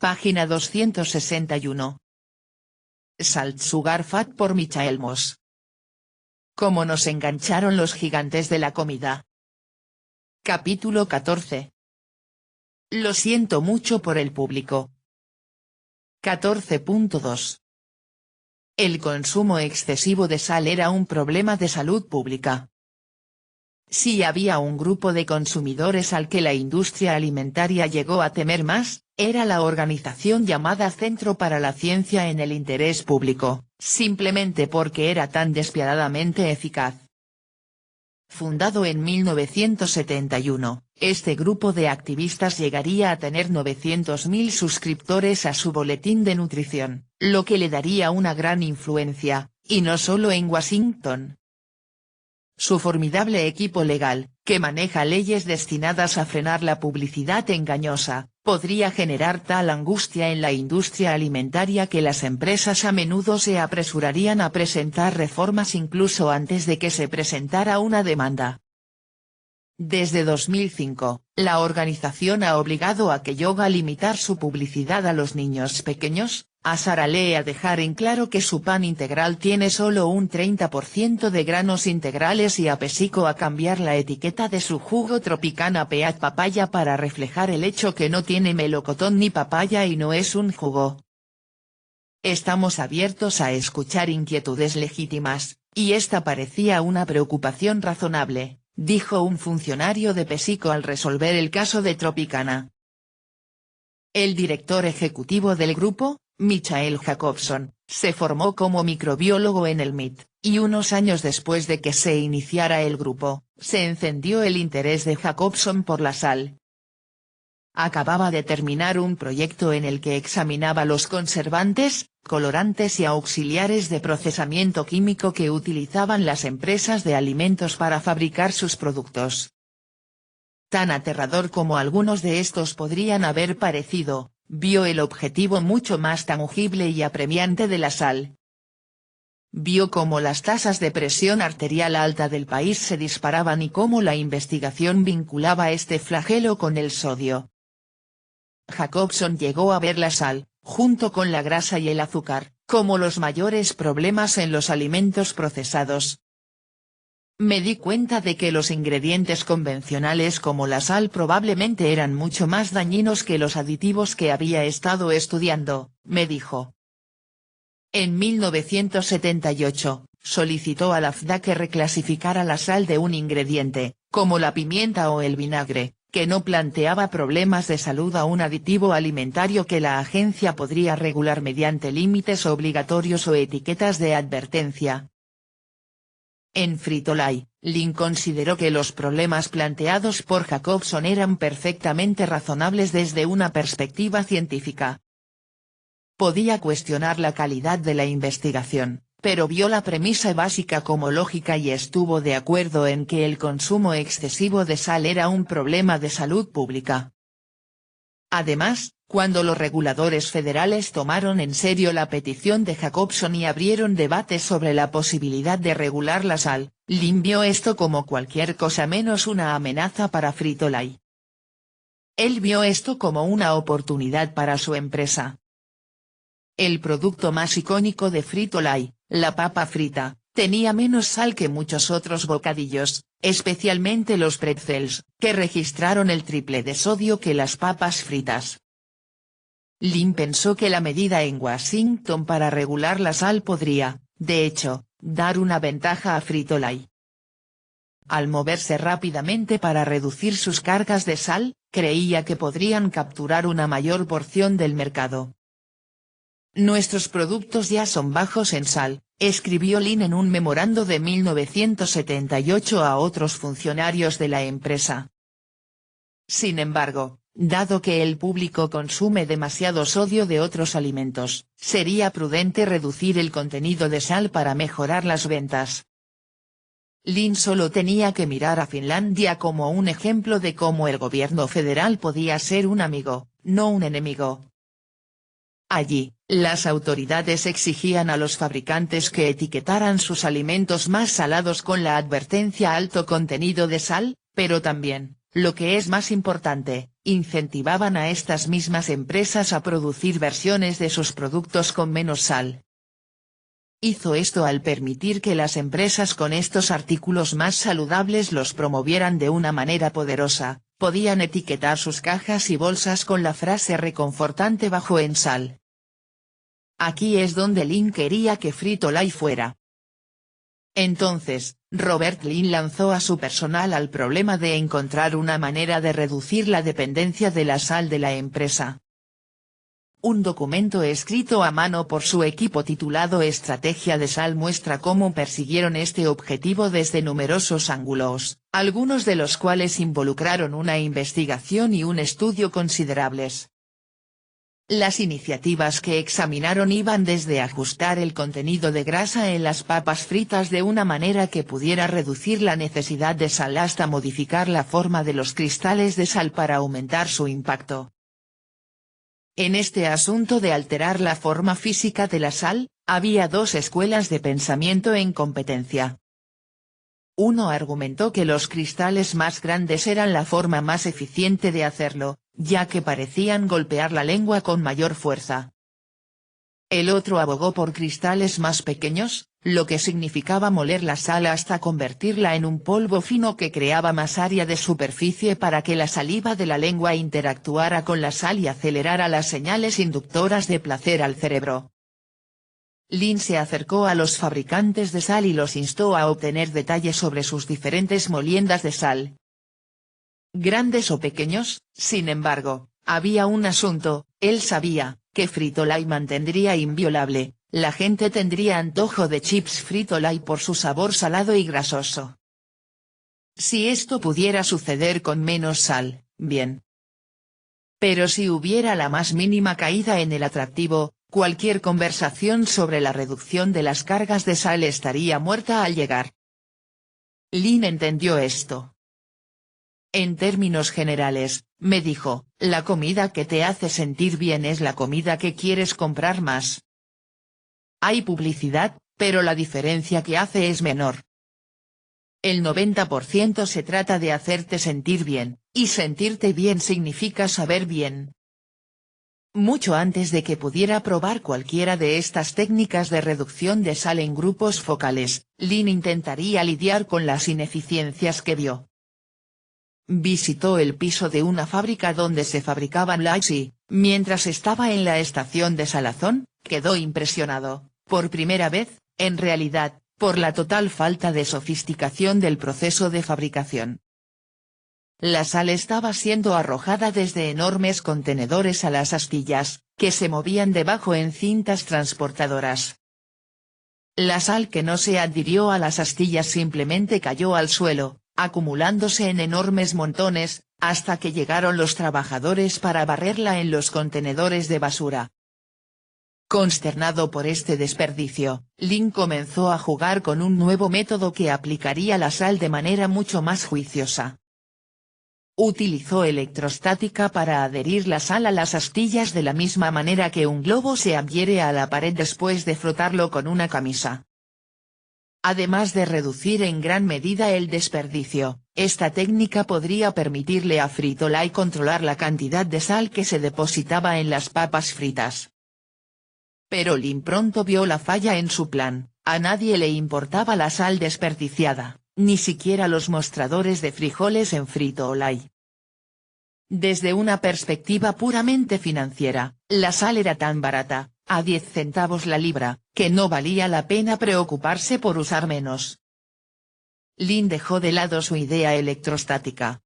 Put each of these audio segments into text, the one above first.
Página 261. Salt Sugar Fat por Michael Moss. ¿Cómo nos engancharon los gigantes de la comida? Capítulo 14. Lo siento mucho por el público. 14.2. El consumo excesivo de sal era un problema de salud pública. Si había un grupo de consumidores al que la industria alimentaria llegó a temer más, era la organización llamada Centro para la Ciencia en el Interés Público, simplemente porque era tan despiadadamente eficaz. Fundado en 1971, este grupo de activistas llegaría a tener 900.000 suscriptores a su boletín de nutrición, lo que le daría una gran influencia, y no solo en Washington. Su formidable equipo legal, que maneja leyes destinadas a frenar la publicidad engañosa, podría generar tal angustia en la industria alimentaria que las empresas a menudo se apresurarían a presentar reformas incluso antes de que se presentara una demanda. Desde 2005, la organización ha obligado a Kellogg a limitar su publicidad a los niños pequeños, a Sara Lee a dejar en claro que su pan integral tiene solo un 30% de granos integrales y a PepsiCo a cambiar la etiqueta de su jugo Tropicana Peach Papaya para reflejar el hecho que no tiene melocotón ni papaya y no es un jugo. Estamos abiertos a escuchar inquietudes legítimas, y esta parecía una preocupación razonable, dijo un funcionario de PepsiCo al resolver el caso de Tropicana. El director ejecutivo del grupo, Michael Jacobson, se formó como microbiólogo en el MIT, y unos años después de que se iniciara el grupo, se encendió el interés de Jacobson por la sal. Acababa de terminar un proyecto en el que examinaba los conservantes, colorantes y auxiliares de procesamiento químico que utilizaban las empresas de alimentos para fabricar sus productos. Tan aterrador como algunos de estos podrían haber parecido, vio el objetivo mucho más tangible y apremiante de la sal. Vio cómo las tasas de presión arterial alta del país se disparaban y cómo la investigación vinculaba este flagelo con el sodio. Jacobson llegó a ver la sal, junto con la grasa y el azúcar, como los mayores problemas en los alimentos procesados. Me di cuenta de que los ingredientes convencionales como la sal probablemente eran mucho más dañinos que los aditivos que había estado estudiando, me dijo. En 1978, solicitó a la FDA que reclasificara la sal de un ingrediente, como la pimienta o el vinagre, que no planteaba problemas de salud a un aditivo alimentario que la agencia podría regular mediante límites obligatorios o etiquetas de advertencia. En Frito-Lay, Lin consideró que los problemas planteados por Jacobson eran perfectamente razonables desde una perspectiva científica. Podía cuestionar la calidad de la investigación, pero vio la premisa básica como lógica y estuvo de acuerdo en que el consumo excesivo de sal era un problema de salud pública. Además, cuando los reguladores federales tomaron en serio la petición de Jacobson y abrieron debates sobre la posibilidad de regular la sal, Lin vio esto como cualquier cosa menos una amenaza para Frito-Lay. Él vio esto como una oportunidad para su empresa. El producto más icónico de Frito-Lay, la papa frita, tenía menos sal que muchos otros bocadillos, especialmente los pretzels, que registraron el triple de sodio que las papas fritas. Lin pensó que la medida en Washington para regular la sal podría, de hecho, dar una ventaja a Frito-Lay. Al moverse rápidamente para reducir sus cargas de sal, creía que podrían capturar una mayor porción del mercado. Nuestros productos ya son bajos en sal, escribió Lin en un memorando de 1978 a otros funcionarios de la empresa. Sin embargo, dado que el público consume demasiado sodio de otros alimentos, sería prudente reducir el contenido de sal para mejorar las ventas. Lin solo tenía que mirar a Finlandia como un ejemplo de cómo el gobierno federal podía ser un amigo, no un enemigo. Allí, las autoridades exigían a los fabricantes que etiquetaran sus alimentos más salados con la advertencia alto contenido de sal, pero también, lo que es más importante, incentivaban a estas mismas empresas a producir versiones de sus productos con menos sal. Hizo esto al permitir que las empresas con estos artículos más saludables los promovieran de una manera poderosa, podían etiquetar sus cajas y bolsas con la frase reconfortante bajo en sal. Aquí es donde Lin quería que Frito-Lay fuera. Entonces, Robert Lin lanzó a su personal al problema de encontrar una manera de reducir la dependencia de la sal de la empresa. Un documento escrito a mano por su equipo titulado Estrategia de Sal muestra cómo persiguieron este objetivo desde numerosos ángulos, algunos de los cuales involucraron una investigación y un estudio considerables. Las iniciativas que examinaron iban desde ajustar el contenido de grasa en las papas fritas de una manera que pudiera reducir la necesidad de sal hasta modificar la forma de los cristales de sal para aumentar su impacto. En este asunto de alterar la forma física de la sal, había dos escuelas de pensamiento en competencia. Uno argumentó que los cristales más grandes eran la forma más eficiente de hacerlo, ya que parecían golpear la lengua con mayor fuerza. El otro abogó por cristales más pequeños, lo que significaba moler la sal hasta convertirla en un polvo fino que creaba más área de superficie para que la saliva de la lengua interactuara con la sal y acelerara las señales inductoras de placer al cerebro. Lin se acercó a los fabricantes de sal y los instó a obtener detalles sobre sus diferentes moliendas de sal. Grandes o pequeños, sin embargo, había un asunto: él sabía que Frito-Lay mantendría inviolable, la gente tendría antojo de chips Frito-Lay por su sabor salado y grasoso. Si esto pudiera suceder con menos sal, bien. Pero si hubiera la más mínima caída en el atractivo, cualquier conversación sobre la reducción de las cargas de sal estaría muerta al llegar. Lin entendió esto. En términos generales, me dijo, la comida que te hace sentir bien es la comida que quieres comprar más. Hay publicidad, pero la diferencia que hace es menor. El 90% se trata de hacerte sentir bien, y sentirte bien significa saber bien. Mucho antes de que pudiera probar cualquiera de estas técnicas de reducción de sal en grupos focales, Lin intentaría lidiar con las ineficiencias que vio. Visitó el piso de una fábrica donde se fabricaban lays y, mientras estaba en la estación de salazón, quedó impresionado, por primera vez, en realidad, por la total falta de sofisticación del proceso de fabricación. La sal estaba siendo arrojada desde enormes contenedores a las astillas, que se movían debajo en cintas transportadoras. La sal que no se adhirió a las astillas simplemente cayó al suelo, acumulándose en enormes montones, hasta que llegaron los trabajadores para barrerla en los contenedores de basura. Consternado por este desperdicio, Lin comenzó a jugar con un nuevo método que aplicaría la sal de manera mucho más juiciosa. Utilizó electrostática para adherir la sal a las astillas de la misma manera que un globo se adhiere a la pared después de frotarlo con una camisa. Además de reducir en gran medida el desperdicio, esta técnica podría permitirle a Frito-Lay controlar la cantidad de sal que se depositaba en las papas fritas. Pero Lin pronto vio la falla en su plan, a nadie le importaba la sal desperdiciada, ni siquiera los mostradores de frijoles en Frito-Lay. Desde una perspectiva puramente financiera, la sal era tan barata, a 10 centavos la libra, que no valía la pena preocuparse por usar menos. Lin dejó de lado su idea electrostática.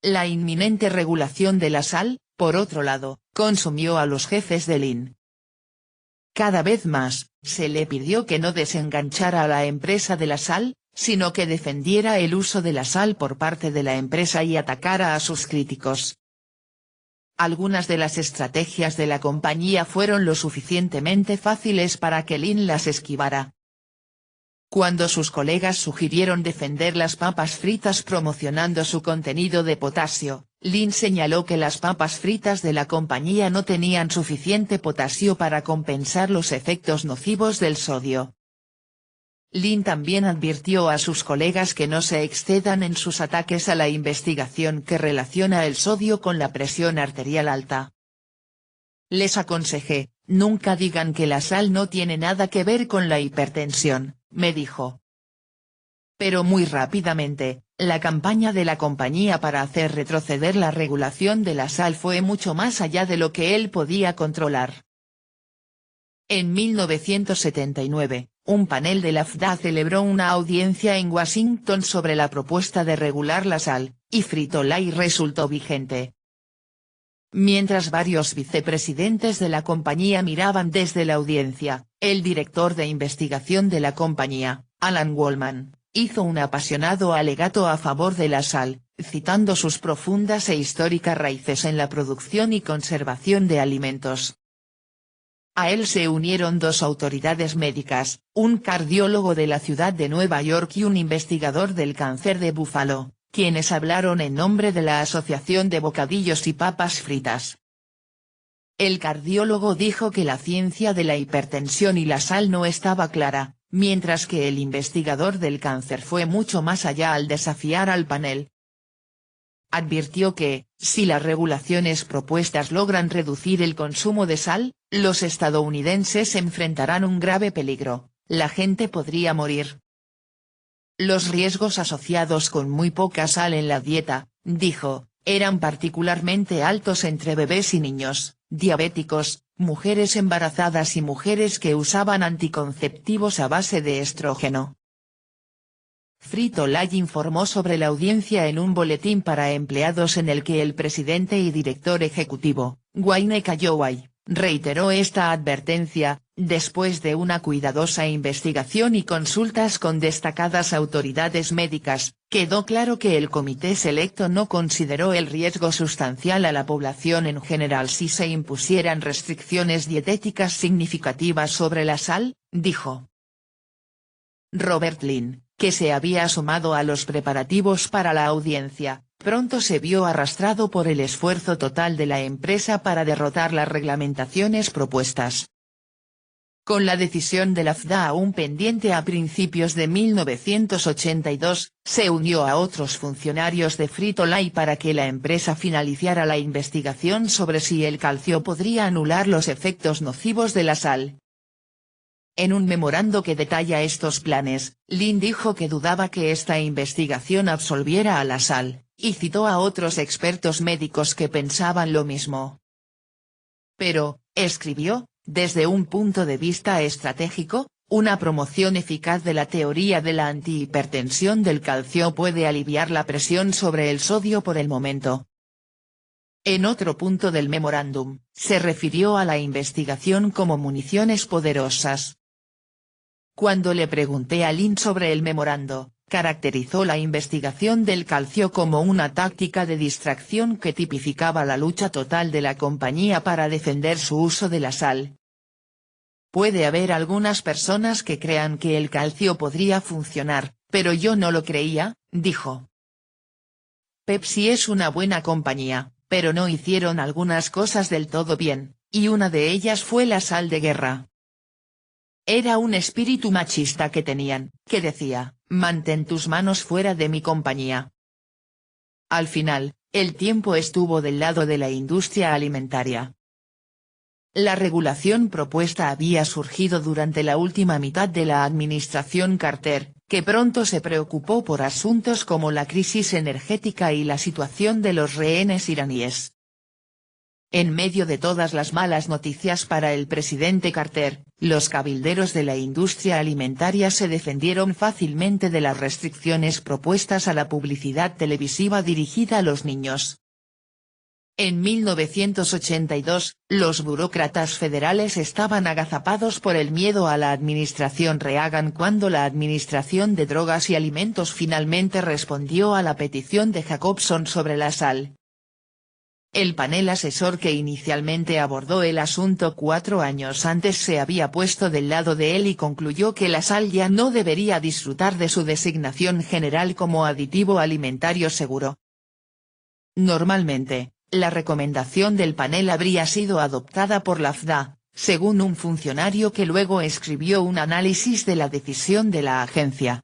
La inminente regulación de la sal, por otro lado, consumió a los jefes de Lin. Cada vez más, se le pidió que no desenganchara a la empresa de la sal, sino que defendiera el uso de la sal por parte de la empresa y atacara a sus críticos. Algunas de las estrategias de la compañía fueron lo suficientemente fáciles para que Lin las esquivara. Cuando sus colegas sugirieron defender las papas fritas promocionando su contenido de potasio, Lin señaló que las papas fritas de la compañía no tenían suficiente potasio para compensar los efectos nocivos del sodio. Lin también advirtió a sus colegas que no se excedan en sus ataques a la investigación que relaciona el sodio con la presión arterial alta. Les aconsejé, nunca digan que la sal no tiene nada que ver con la hipertensión, me dijo. Pero muy rápidamente, la campaña de la compañía para hacer retroceder la regulación de la sal fue mucho más allá de lo que él podía controlar. En 1979, un panel de la FDA celebró una audiencia en Washington sobre la propuesta de regular la sal, y Frito-Lay resultó vigente. Mientras varios vicepresidentes de la compañía miraban desde la audiencia, el director de investigación de la compañía, Alan Wallman, hizo un apasionado alegato a favor de la sal, citando sus profundas e históricas raíces en la producción y conservación de alimentos. A él se unieron dos autoridades médicas, un cardiólogo de la ciudad de Nueva York y un investigador del cáncer de Buffalo, quienes hablaron en nombre de la Asociación de Bocadillos y Papas Fritas. El cardiólogo dijo que la ciencia de la hipertensión y la sal no estaba clara, mientras que el investigador del cáncer fue mucho más allá al desafiar al panel. Advirtió que, si las regulaciones propuestas logran reducir el consumo de sal, los estadounidenses enfrentarán un grave peligro, la gente podría morir. Los riesgos asociados con muy poca sal en la dieta, dijo, eran particularmente altos entre bebés y niños, diabéticos, mujeres embarazadas y mujeres que usaban anticonceptivos a base de estrógeno. Frito-Lay informó sobre la audiencia en un boletín para empleados en el que el presidente y director ejecutivo, Wayne Calloway, reiteró esta advertencia, después de una cuidadosa investigación y consultas con destacadas autoridades médicas, quedó claro que el comité selecto no consideró el riesgo sustancial a la población en general si se impusieran restricciones dietéticas significativas sobre la sal, dijo. Robert Lin, que se había sumado a los preparativos para la audiencia, pronto se vio arrastrado por el esfuerzo total de la empresa para derrotar las reglamentaciones propuestas. Con la decisión de la FDA aún pendiente a principios de 1982, se unió a otros funcionarios de Frito-Lay para que la empresa finalizara la investigación sobre si el calcio podría anular los efectos nocivos de la sal. En un memorando que detalla estos planes, Lin dijo que dudaba que esta investigación absolviera a la sal, y citó a otros expertos médicos que pensaban lo mismo. Pero, escribió, desde un punto de vista estratégico, una promoción eficaz de la teoría de la antihipertensión del calcio puede aliviar la presión sobre el sodio por el momento. En otro punto del memorándum, se refirió a la investigación como municiones poderosas. Cuando le pregunté a Lin sobre el memorando, caracterizó la investigación del calcio como una táctica de distracción que tipificaba la lucha total de la compañía para defender su uso de la sal. Puede haber algunas personas que crean que el calcio podría funcionar, pero yo no lo creía, dijo. Pepsi es una buena compañía, pero no hicieron algunas cosas del todo bien, y una de ellas fue la sal de guerra. Era un espíritu machista que tenían, que decía, mantén tus manos fuera de mi compañía. Al final, el tiempo estuvo del lado de la industria alimentaria. La regulación propuesta había surgido durante la última mitad de la administración Carter, que pronto se preocupó por asuntos como la crisis energética y la situación de los rehenes iraníes. En medio de todas las malas noticias para el presidente Carter, los cabilderos de la industria alimentaria se defendieron fácilmente de las restricciones propuestas a la publicidad televisiva dirigida a los niños. En 1982, los burócratas federales estaban agazapados por el miedo a la administración Reagan cuando la Administración de Drogas y Alimentos finalmente respondió a la petición de Jacobson sobre la sal. El panel asesor que inicialmente abordó el asunto 4 años antes se había puesto del lado de él y concluyó que la sal ya no debería disfrutar de su designación general como aditivo alimentario seguro. Normalmente, la recomendación del panel habría sido adoptada por la FDA, según un funcionario que luego escribió un análisis de la decisión de la agencia.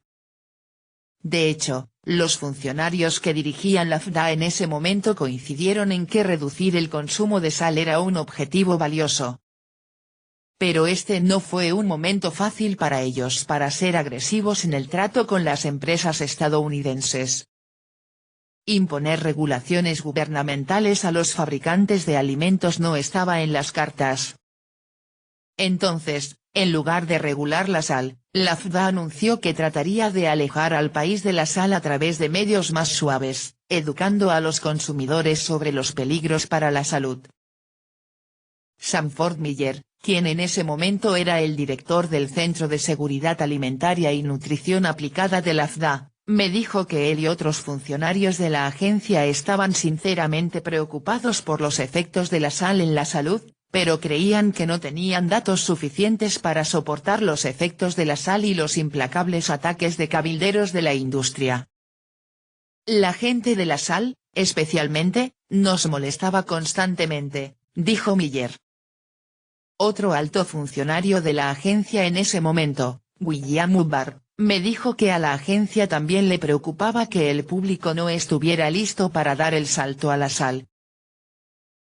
De hecho, los funcionarios que dirigían la FDA en ese momento coincidieron en que reducir el consumo de sal era un objetivo valioso. Pero este no fue un momento fácil para ellos para ser agresivos en el trato con las empresas estadounidenses. Imponer regulaciones gubernamentales a los fabricantes de alimentos no estaba en las cartas. Entonces, en lugar de regular la sal, la FDA anunció que trataría de alejar al país de la sal a través de medios más suaves, educando a los consumidores sobre los peligros para la salud. Sanford Miller, quien en ese momento era el director del Centro de Seguridad Alimentaria y Nutrición Aplicada de la FDA, me dijo que él y otros funcionarios de la agencia estaban sinceramente preocupados por los efectos de la sal en la salud, pero creían que no tenían datos suficientes para soportar los efectos de la sal y los implacables ataques de cabilderos de la industria. La gente de la sal, especialmente, nos molestaba constantemente, dijo Miller. Otro alto funcionario de la agencia en ese momento, William Hubbard, me dijo que a la agencia también le preocupaba que el público no estuviera listo para dar el salto a la sal.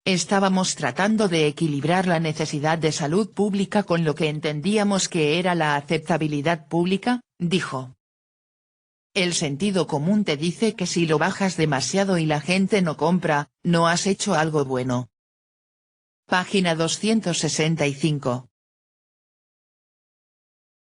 Estábamos tratando de equilibrar la necesidad de salud pública con lo que entendíamos que era la aceptabilidad pública, dijo. El sentido común te dice que si lo bajas demasiado y la gente no compra, no has hecho algo bueno. Página 265.